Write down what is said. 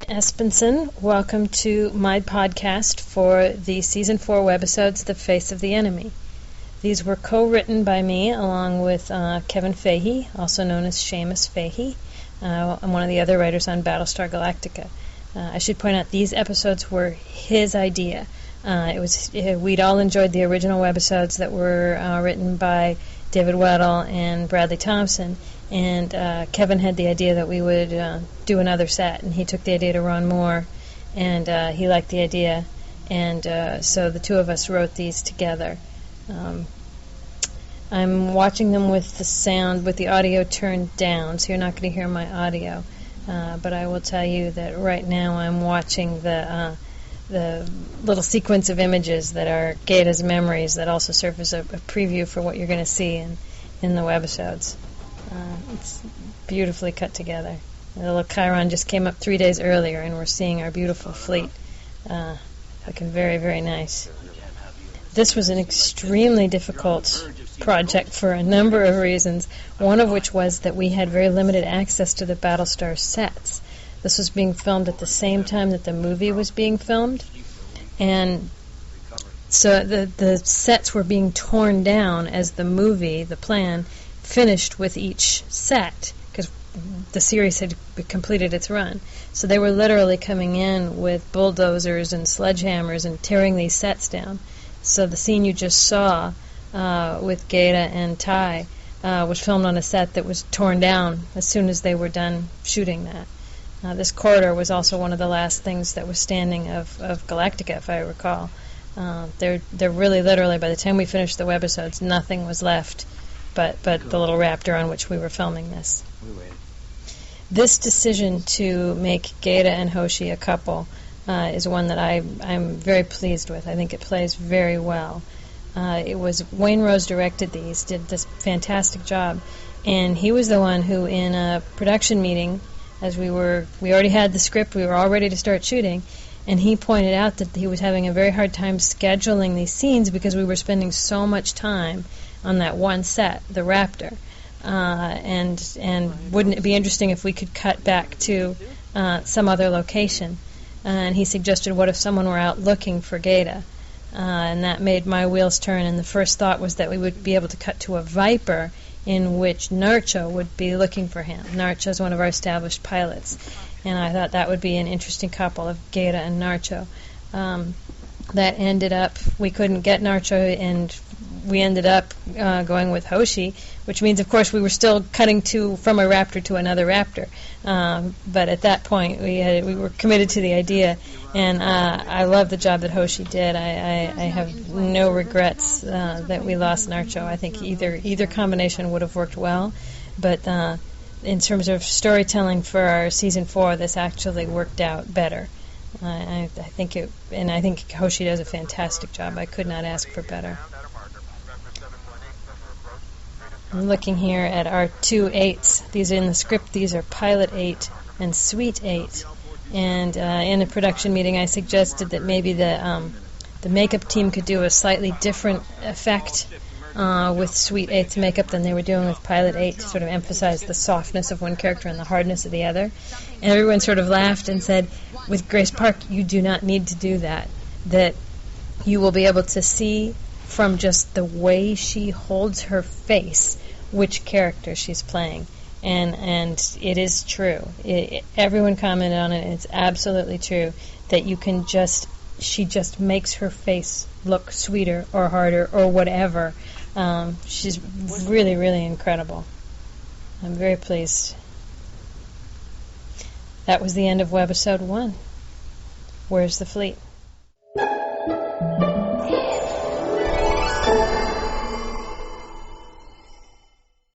Espenson. Welcome to my podcast for the Season 4 webisodes, The Face of the Enemy. These were co-written by me along with Kevin Fahey, also known as Seamus Fahey. I'm one of the other writers on Battlestar Galactica. I should point out these episodes were his idea. We'd all enjoyed the original webisodes that were written by David Weddle and Bradley Thompson, and Kevin had the idea that we would do another set, and he took the idea to Ron Moore, and he liked the idea, and so the two of us wrote these together. I'm watching them with the audio turned down, so you're not going to hear my audio, but I will tell you that right now I'm watching the little sequence of images that are Gaeta's memories that also serve as a preview for what you're going to see in the webisodes. It's beautifully cut together. The little Chiron just came up 3 days earlier, and we're seeing our beautiful fleet looking very, very nice. This was an extremely difficult project for a number of reasons, one of which was that we had very limited access to the Battlestar sets. This was being filmed at the same time that the movie was being filmed, and so the sets were being torn down as the movie, the plan, finished with each set, because the series had completed its run. So they were literally coming in with bulldozers and sledgehammers and tearing these sets down. So the scene you just saw with Gaeta and Ty was filmed on a set that was torn down as soon as they were done shooting that. This corridor was also one of the last things that was standing of Galactica, if I recall. They're really literally, by the time we finished the webisodes, nothing was left but the little raptor on which we were filming this. This decision to make Gaeta and Hoshi a couple is one that I'm very pleased with. I think it plays very well. It was Wayne Rose directed these, did this fantastic job, and he was the one who, in a production meeting, as we already had the script, we were all ready to start shooting, and he pointed out that he was having a very hard time scheduling these scenes because we were spending so much time on that one set, the Raptor, and wouldn't it be interesting if we could cut back to some other location? And he suggested, what if someone were out looking for Gaeta? And that made my wheels turn, and the first thought was that we would be able to cut to a Viper in which Narcho would be looking for him. Narcho is one of our established pilots, and I thought that would be an interesting couple of Gaeta and Narcho. That ended up, we couldn't get Narcho, and we ended up going with Hoshi, which means, of course, we were still cutting from a Raptor to another Raptor. But at that point, we were committed to the idea, and I love the job that Hoshi did. I have no regrets that we lost Narcho. I think either combination would have worked well, but in terms of storytelling for our season 4, this actually worked out better. I think Hoshi does a fantastic job. I could not ask for better. I'm looking here at our 2 8s. These are in the script. These are Pilot 8 and Suite 8. And in a production meeting, I suggested that maybe the makeup team could do a slightly different effect with Suite 8's makeup than they were doing with Pilot 8 to sort of emphasize the softness of one character and the hardness of the other. And everyone sort of laughed and said, with Grace Park, you do not need to do that. That you will be able to see from just the way she holds her face which character she's playing. And it is true. Everyone commented on it, and it's absolutely true that she just makes her face look sweeter or harder or whatever. She's really, really incredible. I'm very pleased. That was the end of Webisode 1. Where's the fleet?